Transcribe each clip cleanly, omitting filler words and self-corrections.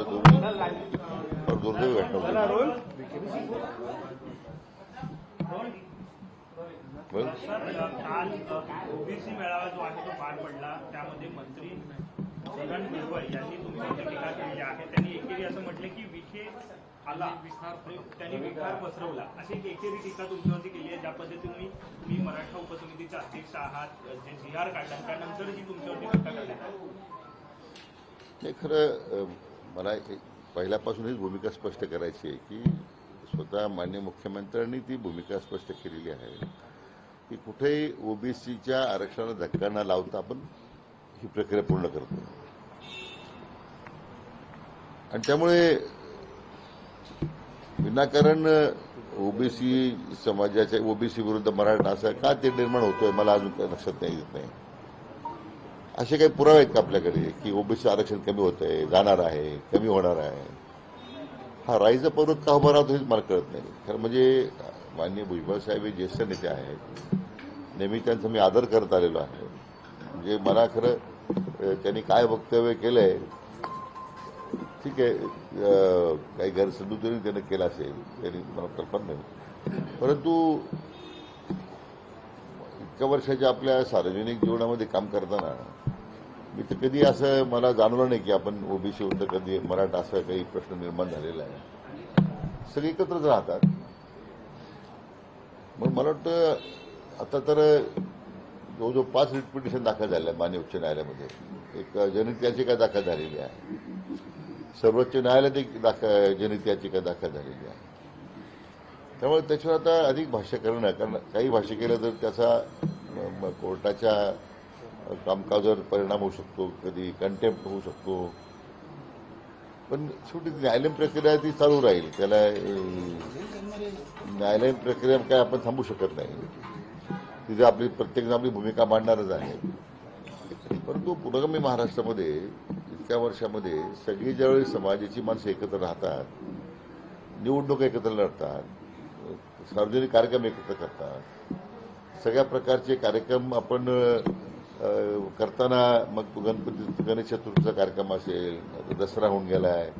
और दुर्दैवी घटना काल ओबीसी मेळावा जो आहे तो पार पडला, त्यामध्ये मंत्री छगन भुजबळ यांनी तुमच्यावर टीका केली आहे. त्यांनी एकेरी असं म्हटलं की विखे आला, त्यांनी विखार पसरवला, अशी एकेरी टीका तुमच्यावरती केली आहे. ज्या पद्धतीने तुम्ही मराठा उपसमितीचे अध्यक्ष आहात, जे जी.आर. काढला त्यानंतर जी तुमच्यावरती टीका करण्यात आली. नाही, खरं मला पहिल्यापासूनच भूमिका स्पष्ट करायची आहे की स्वतः माननीय मुख्यमंत्र्यांनी ती भूमिका स्पष्ट केलेली आहे की कुठेही ओबीसीच्या आरक्षणाला धक्का न लावता आपण ही प्रक्रिया पूर्ण करतो. आणि त्यामुळे विनाकारण ओबीसी समाजाच्या ओबीसी विरुद्ध मराठा असं का ते निर्माण होतोय मला अजून काही लक्षात नाही येत नाही. असे काही पुरावे आहेत का आपल्याकडे की ओबीसी आरक्षण कमी होत आहे, जाणार आहे, कमी होणार आहे? हा राईचा पर्वत का उभा राहतो हेच मला कळत नाही. खरं म्हणजे माननीय भुजबळ साहेब हे ज्येष्ठ नेते आहेत, नेहमी त्यांचा मी आदर करत आलेलो आहे. म्हणजे मला खरं त्यांनी काय वक्तव्य केलंय ठीक आहे, काही गैरसमजुतीने त्यानं केला असेल, त्यांनी मला कल्पना नाही. परंतु इतक्या वर्षाच्या आपल्या सार्वजनिक जीवनामध्ये काम करताना मी तर कधी असं मला जाणवलं नाही की आपण ओबीसी होतं कधी मराठा असं काही प्रश्न निर्माण झालेला आहे. सगळे एकत्रच राहतात. मग मला वाटतं आता तर जवळजवळ 5 रिट पिटिशन दाखल झाले आहे माननीय उच्च न्यायालयामध्ये. एक जनहित याचिका दाखल झालेली आहे, सर्वोच्च न्यायालयात एक जनहित याचिका दाखल झालेली आहे. त्यामुळे त्याच्यावर आता अधिक भाष्य करणं, कारण काही भाष्य केलं तर त्याचा कोर्टाच्या कामकाजावर परिणाम होऊ शकतो, कधी कंटेम्प्ट होऊ शकतो. पण शेवटी न्यायालयीन प्रक्रिया ती चालू राहील. त्याला न्यायालयीन प्रक्रिया काय आपण थांबू शकत नाही. तिथे आपली प्रत्येकजण आपली भूमिका मांडणारच आहे. परंतु पुरोगामी महाराष्ट्रामध्ये इतक्या वर्षामध्ये सगळी ज्यावेळी समाजाची माणसं एकत्र राहतात, निवडणूक एकत्र लढतात, सार्वजनिक कार्यक्रम एकत्र करतात, सगळ्या प्रकारचे कार्यक्रम आपण करताना मग गणेश चतुर्थीचा कार्यक्रम असेल, आता दसरा होऊन गेलाय,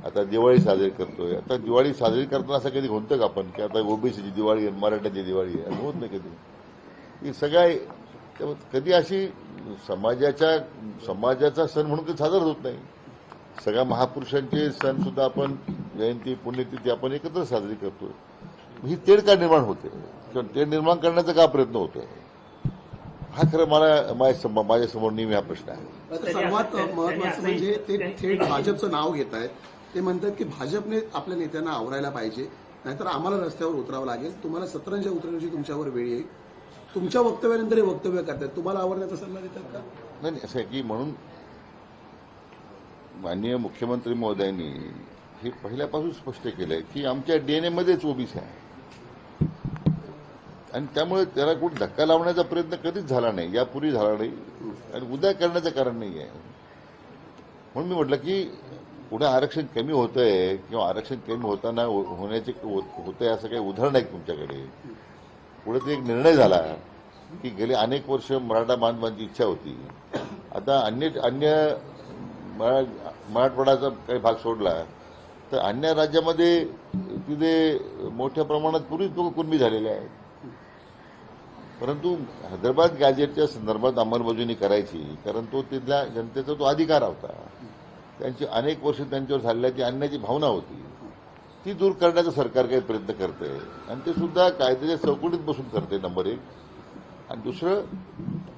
आता दिवाळी साजरी करतोय. आता दिवाळी साजरी करताना असं कधी होतं का आपण की आता ओबीसीची दिवाळी आहे, मराठ्याची दिवाळी आहे, असं होत नाही कधी. ही सगळ्या कधी अशी समाजाचा सण म्हणून कधी साजरा होत नाही. सगळ्या महापुरुषांचे सण सुद्धा आपण जयंती पुण्यतिथी आपण एकत्र साजरी करतोय. ही तेढ का निर्माण होते किंवा तेढ निर्माण करण्याचा का प्रयत्न होतोय, हा खरं मला माझ्यासमोर नेहमी हा प्रश्न आहे. सर्वात महत्वाचं म्हणजे ते थेट भाजपचं नाव घेत आहेत. ते म्हणतात की भाजपने आपल्या नेत्यांना आवरायला पाहिजे, नाहीतर आम्हाला रस्त्यावर उतरावं लागेल. तुम्हाला सतरंजा उतरण्याची तुमच्यावर वेळ येईल. तुमच्या वक्तव्यानंतर हे वक्तव्य करतात, तुम्हाला आवरण्याचा सल्ला देतात का? नाही, असं आहे की म्हणून माननीय मुख्यमंत्री महोदयांनी हे पहिल्यापासून स्पष्ट केलंय की आमच्या डीएनएमध्येच ओबीसी आहे. आणि त्यामुळे त्याला कुठे धक्का लावण्याचा प्रयत्न कधीच झाला नाही, यापूर्वी झाला नाही आणि उद्या करण्याचं कारण नाही आहे. म्हणून मी म्हटलं की पुढे आरक्षण कमी होतंय किंवा आरक्षण कमी होताना होण्याचे होतंय असं काही उदाहरण आहे तुमच्याकडे. पुढे ते एक निर्णय झाला की गेले अनेक वर्ष मराठा बांधवांची इच्छा होती, आता अन्य मराठवाड्याचा काही भाग सोडला तर अन्य राज्यामध्ये तिथे मोठ्या प्रमाणात पूर्वीच लोक कुणबी झालेले आहेत. परंतु हैदराबाद गॅजेटच्या संदर्भात अंमलबजावणी करायची, कारण तो तिथल्या जनतेचा तो अधिकार होता. त्यांची अनेक वर्ष त्यांच्यावर झालेल्या ती अन्यायाची भावना होती, ती दूर करण्याचा सरकार काही प्रयत्न करते आणि ते सुद्धा कायद्याच्या चौकटीत बसून करते, नंबर 1. आणि दुसरं,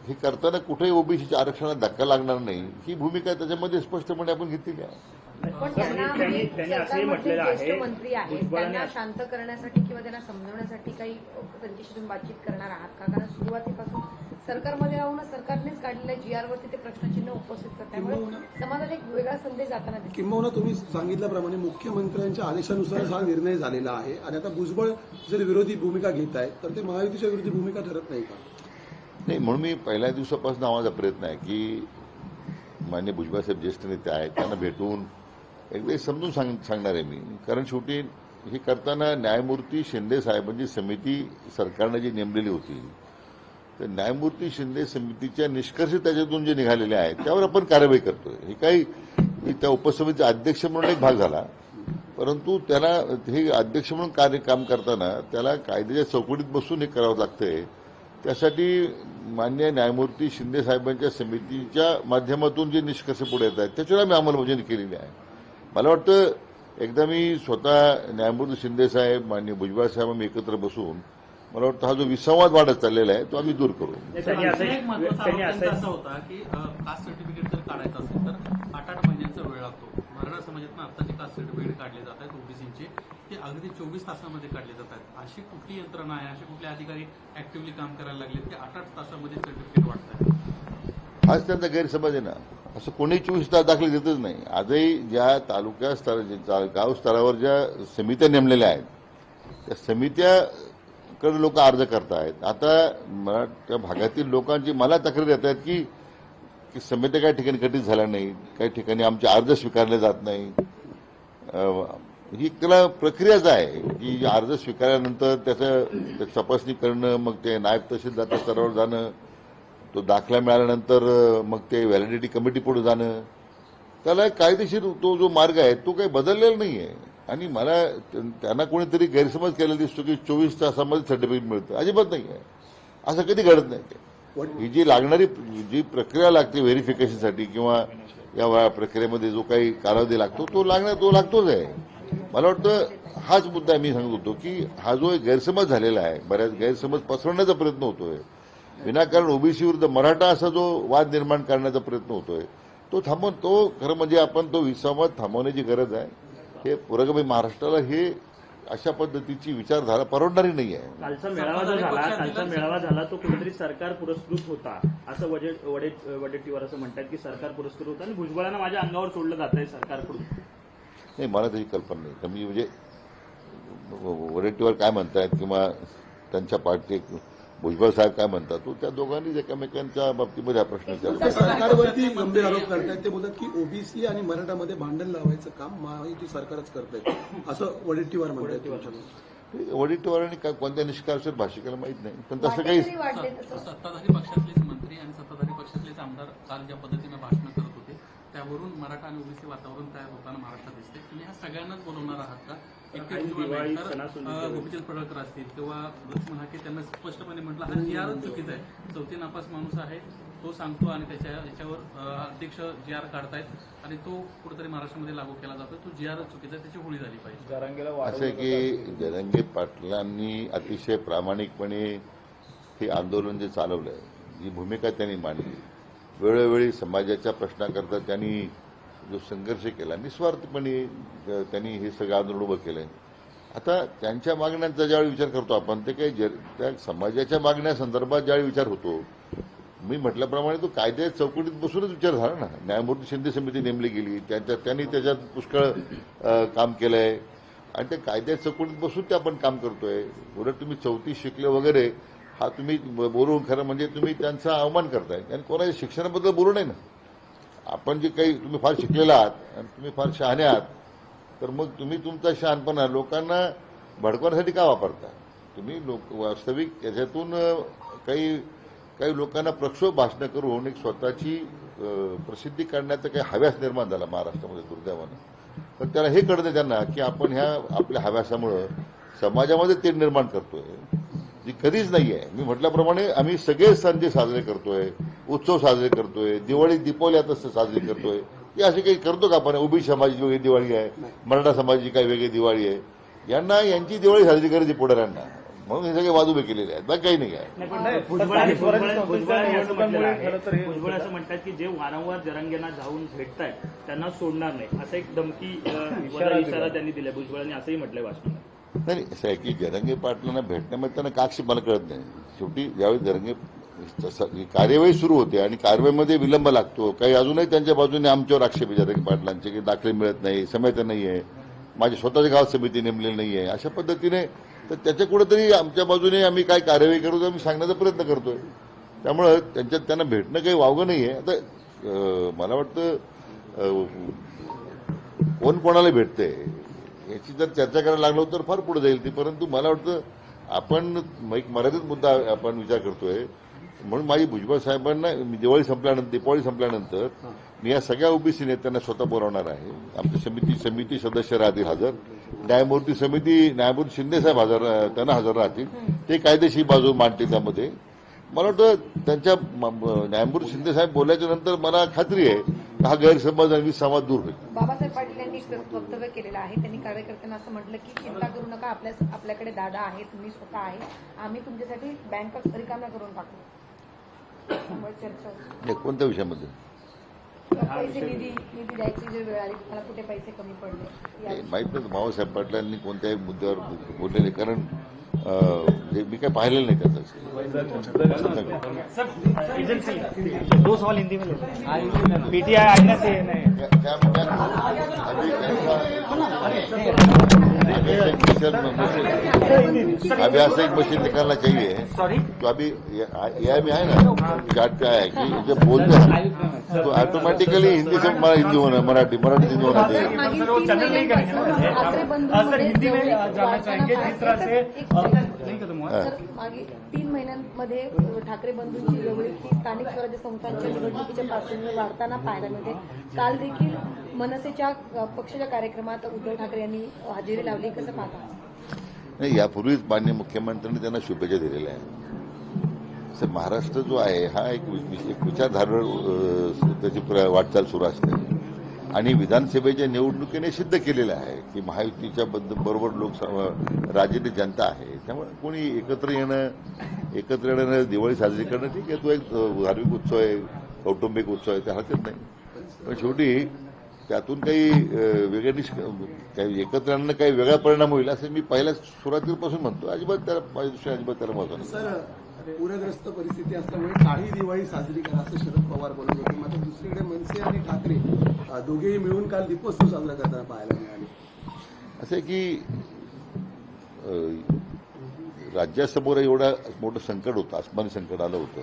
हे करताना कुठेही ओबीसीच्या आरक्षणाला धक्का लागणार नाही ही भूमिका त्याच्यामध्ये स्पष्टपणे आपण घेतलेली आहे. पण सरकारमध्ये ज्येष्ठ मंत्री आहेत, त्यांना शांत करण्यासाठी किंवा त्यांना समजवण्यासाठी काही त्यांच्याशी तुम्ही बातचीत करणार आहात का? कारण सुरुवातीपासून सरकारमध्ये राहूनच सरकारनेच काढलेल्या जीआरवरती ते प्रश्नचिन्ह उपस्थित करतात, त्यामुळे समाजाला एक वेगळा संदेश जाताना दिसतो. किंबहुना तुम्ही सांगितल्याप्रमाणे मुख्यमंत्र्यांच्या आदेशानुसार हा निर्णय झालेला आहे आणि आता भुजबळ जर विरोधी भूमिका घेत आहेत तर ते महायुतीच्या विरोधी भूमिका ठरत नाही का? नाही, म्हणून मी पहिल्या दिवसापासून माझा प्रयत्न आहे की माननीय भुजबळ साहेब ज्येष्ठ नेते आहेत, त्यांना भेटून एकदा समजून सांगणार आहे मी. कारण शेवटी हे करताना न्यायमूर्ती शिंदे साहेबांची समिती सरकारने जी नेमलेली होती, तर न्यायमूर्ती शिंदे समितीच्या निष्कर्ष त्याच्यातून जे निघालेले आहेत त्यावर आपण कारवाई करतोय. हे काही मी त्या उपसमितीचा अध्यक्ष म्हणून एक भाग झाला, परंतु त्याला हे अध्यक्ष म्हणून काम करताना त्याला कायद्याच्या चौकटीत बसून हे करावं लागतंय. त्यासाठी माननीय न्यायमूर्ती शिंदे साहेबांच्या समितीच्या माध्यमातून जे निष्कर्ष पुढे येत आहेत त्याच्यावर आम्ही अंमलबजावणी केलेली आहे. मला वाटतं एकदा मी स्वतः न्यायमूर्ती शिंदे साहेब, माननीय भुजबळ साहेब आम्ही एकत्र बसून मला वाटतं हा जो विसंवाद वाढत चाललेला आहे तो आम्ही दूर करू. त्यांनी असं एक महत्वाचा आरोप त्यांचा असा होता की कास्ट सर्टिफिकेट जर काढायचं असेल तर 8-8 महिन्यांचा वेळ लागतो. मराठा समाजातून आता जे कास्ट सर्टिफिकेट काढले जात आहेत ओबीसीचे ते अगदी 24 तासामध्ये काढले जात आहेत. अशी कुठली यंत्रणा आहे, असे कुठले अधिकारी ऍक्टिव्हली काम करायला लागलेत की 8-8 तासामध्ये सर्टिफिकेट वाटत हाच त्यांचा गैरसमज आहे ना. असं कोणी 24 तास दाखले देतच नाही. आजही ज्या तालुका स्तरावर, गाव स्तरावर ज्या समित्या नेमलेल्या आहेत त्या समित्याकडे लोक अर्ज करतायत. आता त्या भागातील लोकांची मला तक्रार येत आहेत की समित्या काही ठिकाणी गठीत झाल्या नाही, काही ठिकाणी आमचे अर्ज स्वीकारले जात नाही. ही त्याला प्रक्रियाच आहे की अर्ज स्वीकारल्यानंतर त्याचं तपासणी करणं, मग ते नायब तहसीलदार स्तरावर जाणं, तो दाखला मिळाल्यानंतर मग ते व्हॅलिडिटी कमिटी पुढे जाणं, त्याला कायदेशीर तो जो मार्ग आहे तो काही बदललेला नाही आहे. आणि मला त्यांना कोणीतरी गैरसमज केलेला दिसतो की 24 तासामध्ये सर्टिफिकेट मिळतं. अजिबात नाही आहे, असं कधी घडत नाही. ते ही जी लागणारी जी प्रक्रिया लागते व्हेरिफिकेशनसाठी किंवा या प्रक्रियेमध्ये जो काही कालावधी लागतो तो लागतोच आहे. मला वाटतं हाच मुद्दा मी सांगत होतो की हा जो एक गैरसमज झालेला आहे, बऱ्याच गैरसमज पसरवण्याचा प्रयत्न होतोय, विनाकारण ओबीसी विरुद्ध मराठा असा जो वाद निर्माण करण्याचा प्रयत्न होतोय तो थांबवून, तो खरं म्हणजे आपण तो विसंवाद थांबवण्याची गरज आहे. हे पुरोगामी महाराष्ट्राला हे अशा पद्धतीची विचारधारा परवडणारी नाही आहे. कालचा मेळावा झाला तो कुठेतरी सरकार पुरस्कृत होता असं वडेट्टीवार असं म्हणतात की सरकार पुरस्कृत होता आणि भुजबळांना माझ्या अंगावर सोडलं जात आहे सरकारकडून. नाही, मला त्याची कल्पना नाही. कमी म्हणजे वडेट्टीवार काय म्हणतायत किंवा त्यांच्या पार्टी भुजबळ साहेब काय म्हणतात तो त्या दोघांनीच एकमेकांच्या बाबतीमध्ये हा प्रश्न विचारला. सरकारवरती गंभीर आरोप करतायत. ते बोलतात की ओबीसी आणि मराठामध्ये भांडण लावायचं काम महायुती सरकारच करतंय असं वडेट्टीवार म्हणतात. वडेट्टीवारांनी काय कोणत्या निष्कर्षावर भाषिकाला माहित नाही, पण तसं काही सत्ताधारी पक्षातलेच मंत्री आणि सत्ताधारी पक्षातलेच आमदार काल ज्या पद्धतीने भाषण करत होते त्यावरून मराठा आणि ओबीसी वातावरण तयार होताना महाराष्ट्रात दिसते. तुम्ही ह्या सगळ्यांनाच बोलवणार आहात का? गोपीचंद पडळकर असतील किंवा लक्ष्मण हाके त्यांना स्पष्टपणे म्हटलं हा जी आरच चुकीचा आहे. चौथी नापास माणूस आहे तो सांगतो आणि याच्यावर अध्यक्ष जी आर काढतायत आणि तो कुठेतरी महाराष्ट्रामध्ये लागू केला जातो. तो जी आरच चुकीचा आहे, त्याची होळी झाली पाहिजे. असं आहे की जरांगे पाटलांनी अतिशय प्रामाणिकपणे हे आंदोलन जे चालवलंय, जी भूमिका त्यांनी मांडली, वेळोवेळी समाजाच्या प्रश्नाकरता त्यांनी जो संघर्ष केला, निस्वार्थपणे त्यांनी हे सगळं आंदोलन उभं केलंय. आता त्यांच्या मागण्यांचा ज्यावेळी विचार करतो आपण, ते काही त्या समाजाच्या मागण्यासंदर्भात ज्यावेळी विचार होतो, मी म्हटल्याप्रमाणे तो कायद्याच्या चौकटीत बसूनच विचार झाला ना. न्यायमूर्ती शिंदे समिती नेमली गेली, त्यांनी त्याच्यात पुष्कळ काम केलंय आणि त्या कायद्याच्या चौकटीत बसून ते आपण काम करतोय. उलट तुम्ही 34 शिकले वगैरे हा तुम्ही बोलून खरं म्हणजे तुम्ही त्यांचा अवमान करताय आणि कोणाच्या शिक्षणाबद्दल बोलू नये ना. आपण जे काही तुम्ही फार शिकलेला आहात आणि तुम्ही फार शहाणे आहात, तर मग तुम्ही तुमचा शहाणपणा लोकांना भडकवण्यासाठी का वापरता? तुम्ही वास्तविक याच्यातून काही लोकांना प्रक्षोभ भाषणं करून एक स्वतःची प्रसिद्धी काढण्याचा काही हव्यास निर्माण झाला महाराष्ट्रामध्ये दुर्दैवानं. पण त्याला हे कळतं त्यांना की आपण ह्या आपल्या हव्यासामुळं समाजामध्ये तेढ निर्माण करतोय जी कधीच नाही आहे. मी म्हटल्याप्रमाणे आम्ही सगळे सण जे साजरे करतोय, उत्सव साजरे करतोय, दिवाळी दीपावली आता साजरी करतोय, हे असे काही करतो का आपण? ओबीसी समाजाची वेगळी दिवाळी आहे, मराठा समाजाची काही वेगळी दिवाळी आहे, यांची दिवाळी साजरी करायची पुढाऱ्यांना, म्हणून हे सगळे वाद उभे केलेले आहेत, बाकी काही नाही आहे. भुजबळ असं म्हणतात की जे वारंवार जरांगेंना जाऊन भेटतायत त्यांना सोडणार नाही, असं एक धमकी इशारा त्यांनी दिला. भुजबळांनी असंही म्हटलंय भाषणात. नाही, असं आहे की जरांगे पाटलांना भेटण्यामध्ये त्यांना काक्षी मला कळत नाही. शेवटी ज्यावेळी जरांगे कार्यवाही सुरू होते आणि कार्यवाहीमध्ये विलंब लागतो, काही अजूनही त्यांच्या बाजूने आमच्यावर आक्षेप आहे जरांगे पाटलांचे की दाखले मिळत नाही, समिती नाही आहे, माझ्या स्वतःच्या गावात समिती नेमलेली नाही आहे, अशा पद्धतीने. तर त्याच्या कुठेतरी आमच्या बाजूने आम्ही काय कार्यवाही करू आम्ही सांगण्याचा प्रयत्न करतोय. त्यामुळं त्यांना भेटणं काही वावगं नाही आहे. आता मला वाटतं कोण कोणाला भेटतंय याची जर चर्चा करायला लागलो तर फार पुढे जाईल ती. परंतु मला वाटतं आपण एक मर्यादित मुद्दा आपण विचार करतोय. म्हणून माझी भुजबळ साहेबांना दिवाळी संपल्यानंतर मी या सगळ्या ओबीसी नेत्यांना स्वतः बोलावणार आहे. आमची समिती सदस्य राहतील हजर, न्यायमूर्ती शिंदे साहेब त्यांना हजर राहतील. ते कायदेशीर बाजू मांडतील. त्यामध्ये मला वाटतं त्यांच्या न्यायमूर्ती शिंदे साहेब बोलल्याच्या नंतर मला खात्री आहे हा गैरसमज आणि विसंवाद दूर होईल. बाबासाहेब पाटील यांनी एक वक्तव्य केलेलं आहे. त्यांनी कार्यकर्त्यांना असं म्हटलं की चिंता करू नका, आपल्याकडे दादा आहेत, तुम्ही स्वतः आहे, आम्ही तुमच्यासाठी बँका रिकाम्या करून टाकू. त्यामुळे चर्चा होती. कोणत्या विषयामध्ये? पैसे निधी द्यायची जी वेळ आली, तुम्हाला कुठे पैसे कमी पडले माहित नाही बाबासाहेब पाटलांनी कोणत्याही मुद्द्यावर बोललेले, कारण मी काय पाहिलेलं नाही त्याचं. एजेंसी 2 सवाल हिंदी में लेते हैं. पीटीआई आईना से नहीं अभी ऐसा एक मशीन निकालना चाहिए. तो अभी AI में है ना चार्ट क्या है कि जब बोलते हैं तो ऑटोमेटिकली हिंदी से हिंदी होना, मराठी हिंदी होना चाहिए. सर हिंदी में जानना चाहेंगे जिस तरह से मागे 3 महिन्यांमध्ये ठाकरे बंधूंची जवळीक ही स्थानिक स्वराज्य संस्थांच्या निवडणुकीच्या पार्श्वभूमीवर वाढताना पाहायला मिळते. काल देखील मनसेच्या पक्षाच्या कार्यक्रमात उद्धव ठाकरे यांनी हजेरी लावली. कसं पाहता? नाही, यापूर्वीच माननीय मुख्यमंत्र्यांनी त्यांना शुभेच्छा दिलेल्या आहेत. महाराष्ट्र जो आहे हा एक विचारधारेवर त्याची वाटचाल सुरू असते आणि विधानसभेच्या निवडणुकीने सिद्ध केलेलं आहे की महायुतीच्या बरोबर राज्याची जनता आहे. त्यामुळे कोणी एकत्र येणं दिवाळी साजरी करणं ठीक आहे, तो एक धार्मिक उत्सव आहे, कौटुंबिक उत्सव आहे, त्या हरकत नाही. पण शेवटी त्यातून काही एकत्र आणणं काही वेगळा परिणाम होईल असं मी पहिल्या सुरुवातीपासून म्हणतो. अजिबात माझ्या दृष्टीने त्याला महत्व नाही. सर, पूरग्रस्त परिस्थिती असल्यामुळे काळी दिवाळी साजरी करा असं शरद पवार बोलत होते. मात्र दुसरीकडे मनसे आणि ठाकरे दोघेही मिळून काल दीपोत्सव साजरा करताना पाहायला मिळाले. असं आहे की राज्यासमोर एवढं मोठं संकट होतं, आसमानी संकट आलं होतं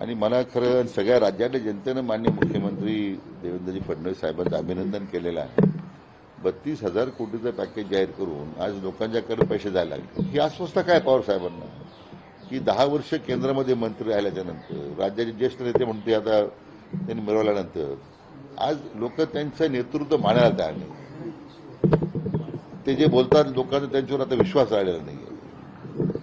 आणि मला खरं सगळ्या राज्यातल्या जनतेनं माननीय मुख्यमंत्री देवेंद्रजी फडणवीस साहेबांचं अभिनंदन केलेलं आहे. 32,000 कोटीचं पॅकेज जाहीर करून आज लोकांच्याकडे पैसे जायला लागले. ही अस्वस्थता काय पवार साहेबांना की 10 वर्ष केंद्रामध्ये मंत्री राहिल्याच्या नंतर राज्याचे ज्येष्ठ नेते म्हणते आता त्यांनी मिळवल्यानंतर आज लोक त्यांचं नेतृत्व मानायला तयार नाही. ते जे बोलतात लोकांना त्यांच्यावर आता विश्वास राहिलेला नाही.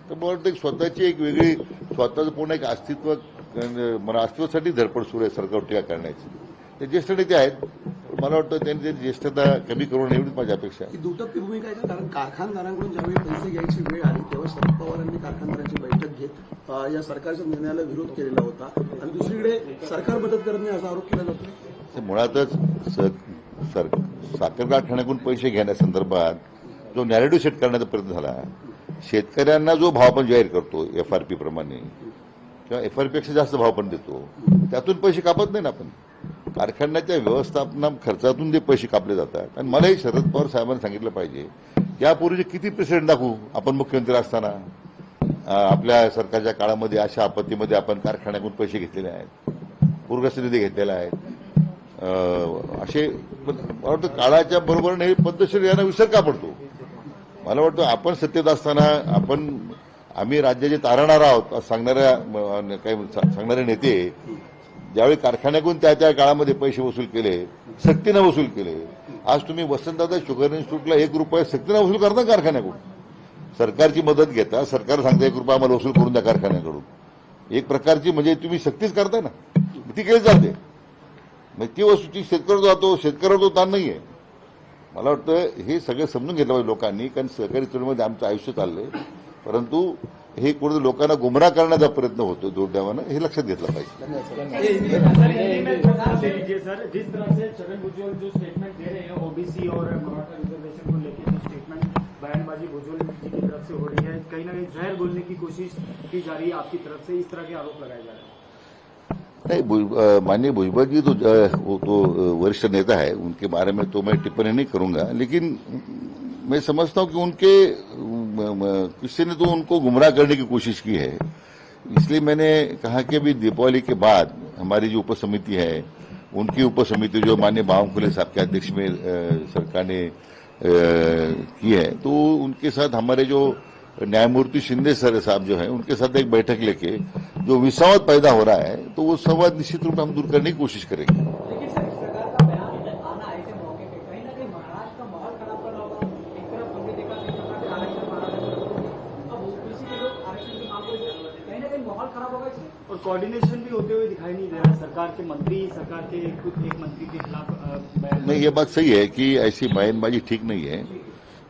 तर मला वाटतं स्वतःची एक वेगळी स्वतःचं पूर्ण एक अस्तित्वासाठी धडपड सुरू आहे सरकार टीका करण्याची. ते ज्येष्ठ नेते आहेत, मला वाटतं त्यांनी त्यांची ज्येष्ठता कमी करून एवढीच माझी अपेक्षा आहे. ही दुटप्पी भूमिका आहे, कारण कारखानदारांकडून ज्यावेळी पैसे घ्यायची वेळ आली तेव्हा शरद पवारांनी कारखानदारांची बैठक घेत या सरकारच्या निर्णयाला विरोध केलेला होता आणि दुसरीकडे सरकार मदत करत नाही असा आरोप केला जातो. मुळातच साखर कारखान्याकडून पैसे घेण्यासंदर्भात जो नॅरेटिव्ह सेट करण्याचा प्रयत्न झाला, शेतकऱ्यांना जो भाव आपण जाहीर करतो FRP प्रमाणे किंवा FRP पेक्षा जास्त भाव पण देतो, त्यातून पैसे कापत नाही ना आपण. कारखान्याच्या व्यवस्थापना खर्चातून ते पैसे कापले जातात. आणि मलाही शरद पवार साहेबांनी सांगितलं पाहिजे यापूर्वीचे किती प्रेसिडेंट दाखवू आपण मुख्यमंत्री असताना आपल्या सरकारच्या काळामध्ये अशा आपत्तीमध्ये आपण कारखान्याकडून पैसे घेतलेले आहेत, पूरग्रस्त निधी घेतलेला आहे. असे मला वाटतं काळाच्या बरोबरीने हे पद्धतशीर यांना विसर का पडतो. मला वाटतं आपण सत्तेत असताना आम्ही राज्याचे तारणार आहोत सांगणारे नेते ज्यावेळी कारखान्याकडून त्या काळामध्ये पैसे वसूल केले, सक्तीनं वसूल केले. आज तुम्ही वसंतदादा शुगर इन्स्टिट्यूटला 1 रुपया सक्तीनं वसूल करता कारखान्याकडून. सरकारची मदत घेता, सरकार सांगता 1 रुपया आम्हाला वसूल करून द्या कारखान्याकडून. एक प्रकारची म्हणजे तुम्ही सक्तीच करताय ना, ती केली जाते. मग ती वस्तूची शेतकऱ्यावर जातो, शेतकऱ्यावर तो ताण नाहीये. मला वाटतं हे सगळं समजून घेतलं पाहिजे लोकांनी, कारण सहकारी चळवळीमध्ये आमचं आयुष्य चाललंय, परंतु हे कुठे लोकांना गुमराह करण्याचा प्रयत्न होतो दुर्दैवानं, हे लक्षात घेतलं पाहिजे. सर, जिस तरह से छगन भुजबल जो स्टेटमेंट दे रहे हैं ओबीसी और मराठा रिजर्वेशन को लेकर जो स्टेटमेंट बयानबाजी भुजबल जी की तरफ से हो रही है, कहीं ना कहीं जहर बोलने की कोशिश की जा रही है आपकी तरफ से, इस तरह के आरोप लगाए जा रहे हैं. नहीं, माननीय भुजबल जी तो वरिष्ठ नेता है, उनके बारे में तो मैं टिप्पणी नहीं करूंगा, लेकिन मैं समझता हूं कि किसी ने तो उनको गुमराह करने की कोशिश की है. इसलिए मैंने कहा कि अभी दीपावली के बाद हमारी जो उपसमिति है, उनकी उपसमिति जो माननीय बावनकुले साहब के अध्यक्ष में सरकार ने की है, तो उनके साथ हमारे जो न्यायमूर्ति शिंदे सर साहब जो हैं उनके साथ एक बैठक लेके जो विसंवाद पैदा हो रहा है तो वो संवाद निश्चित रूप में हम दूर करने की कोशिश करेंगे। लेकिन सर, इस प्रकार का बयान आना ऐसे मौके पे कहीं ना कहीं महाराष्ट्र का माहौल खराब करना होगा। एक तरफ हमने देखा कि आरक्षण मारा था, अब ओबीसी के लोग आरक्षण की मांग को कहीं ना कहीं माहौल खराब होगा इसमें। और कोऑर्डिनेशन भी होते हुए दिखाई नहीं दे रहा सरकार के मंत्री, सरकार के खुद एक मंत्री के खिलाफ बयान। नहीं, ये बात सही है कि ऐसी बयानबाजी ठीक नहीं है।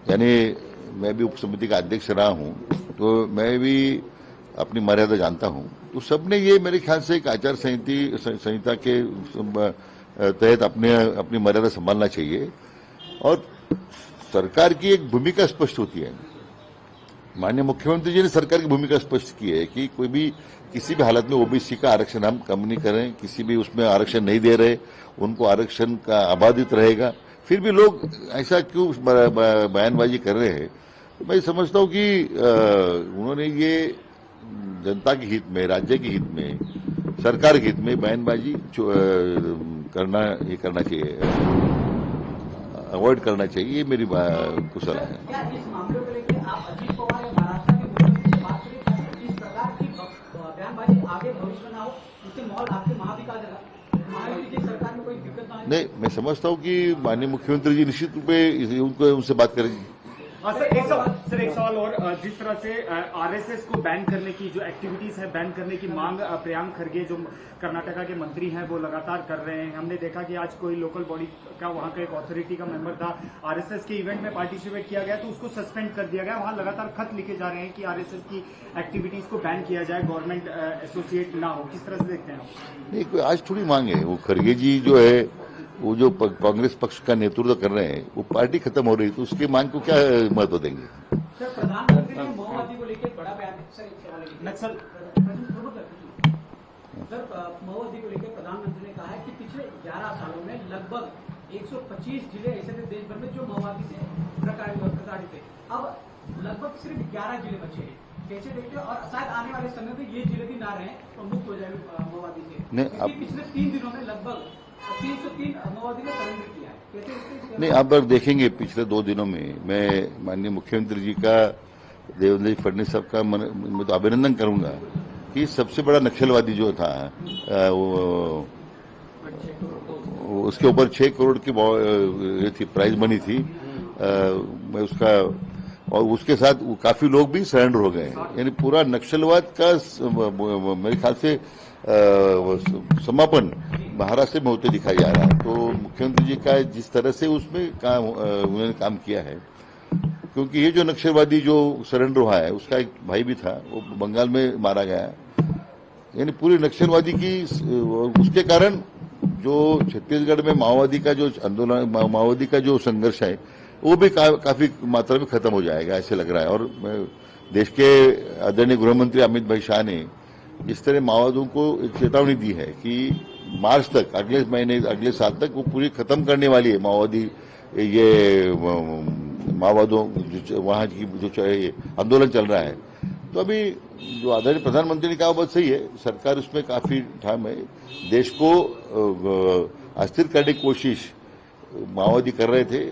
यानी मैं भी उपसमिति का अध्यक्ष रहा हूं तो मैं भी अपनी मर्यादा जानता हूं। तो सबने ये मेरे ख्याल से एक आचार संहिता के तहत अपनी मर्यादा संभालना चाहिए और सरकार की एक भूमिका स्पष्ट होती है। माननीय मुख्यमंत्री जी ने सरकार की भूमिका स्पष्ट की है कि कोई भी किसी भी हालत में ओबीसी का आरक्षण हम कम नहीं करें, किसी भी उसमें आरक्षण नहीं दे रहे, उनको आरक्षण का आबादित रहेगा। फिर भी लोग ऐसा क्यों बयानबाजी कर रहे हैं? मैं समझता हूं कि उन्होंने ये जनता के हित में, राज्य के हित में, सरकार के हित में बयानबाजी करना चाहिए, अवॉइड करना चाहिए। ये मेरी कुशल है। क्या इस मामले को लेकर आप अजीत पवार या महाराष्ट्र के मुख्यमंत्री से बात करें ताकि इस प्रकार की बयानबाजी आगे भविष्य में ना हो, उससे माहौल आपके महाविकास जगह महायुति की सरकार में कोई दिक्कत ना आए? नहीं, मैं समझता हूं कि माननीय मुख्यमंत्री जी निश्चित रूप में उनसे बात करेंगे। सर एक सवाल और, जिस तरह से आरएसएस को बैन करने की जो एक्टिविटीज है, बैन करने की मांग प्रियांक खरगे जो कर्नाटका के मंत्री हैं वो लगातार कर रहे हैं। हमने देखा कि आज कोई लोकल बॉडी का, वहां का एक अथॉरिटी का मेंबर था, आरएसएस के इवेंट में पार्टिसिपेट किया गया तो उसको सस्पेंड कर दिया गया। वहां लगातार खत लिखे जा रहे हैं कि आरएसएस की एक्टिविटीज को बैन किया जाए, गवर्नमेंट एसोसिएट ना हो। किस तरह से देखते हैं आप? नहीं, कोई आज थोड़ी मांग है। वो खरगे जी जो है, वो जो कांग्रेस पक्ष का नेतृत्व कर रहे हैं, वो पार्टी खत्म हो रही तो उसकी मांग को क्या महत्व देंगे? सर, प्रधानमंत्री ने माओवादी को लेकर बड़ा बयान। सर, एक सवाल है। नक्सल सर, माओवादी को लेकर प्रधानमंत्री ने कहा है कि पिछले 11 सालों में लगभग 125 जिले ऐसे थे देश भर में जो माओवादी से प्रताड़ित थे। अब लगभग सिर्फ 11 जिले बचे हैं। कैसे देखते हो? और शायद आने वाले समय में ये जिले भी ना रहे और मुक्त हो जाए माओवादी से। पिछले 3 दिनों में लगभग 303 माओवादी ने सरेंडर किया है। कैसे? नहीं, आप अगर देखेंगे पिछले 2 दिनों में मैं माननीय मुख्यमंत्री जी का, देवेंद्र फडणवीस साहब का मैं तो अभिनंदन करूंगा कि सबसे बड़ा नक्सलवादी जो था उसके ऊपर 6 करोड़ की प्राइज मनी थी। मैं उसका, और उसके साथ काफी लोग भी सरेंडर हो गए। यानी पूरा नक्सलवाद का मेरे ख्याल से समापन महाराष्ट्र में होते दिखाई जा रहा है। तो मुख्यमंत्री जी का जिस तरह से उसमें उन्होंने काम किया है, क्योंकि ये जो नक्सलवादी जो सरेंडर हुआ है उसका एक भाई भी था, वो बंगाल में मारा गया। यानी पूरी नक्सलवादी की उसके कारण जो छत्तीसगढ़ में माओवादी का जो आंदोलन, माओवादी का जो संघर्ष है वो भी काफी मात्रा में खत्म हो जाएगा ऐसे लग रहा है। और देश के आदरणीय गृहमंत्री अमित भाई शाह ने जिस तरह माओवादियों को एक चेतावनी दी है कि मार्च तक, अगले महीने, अगले साल तक वो पूरी खत्म करने वाली है माओवादी, ये माओवादियों वहां की जो आंदोलन चल रहा है। तो अभी जो आदरणीय प्रधानमंत्री ने कहा बात सही है, सरकार उसमें काफी ठाम है। देश को अस्थिर करने की कोशिश माओवादी कर रहे थे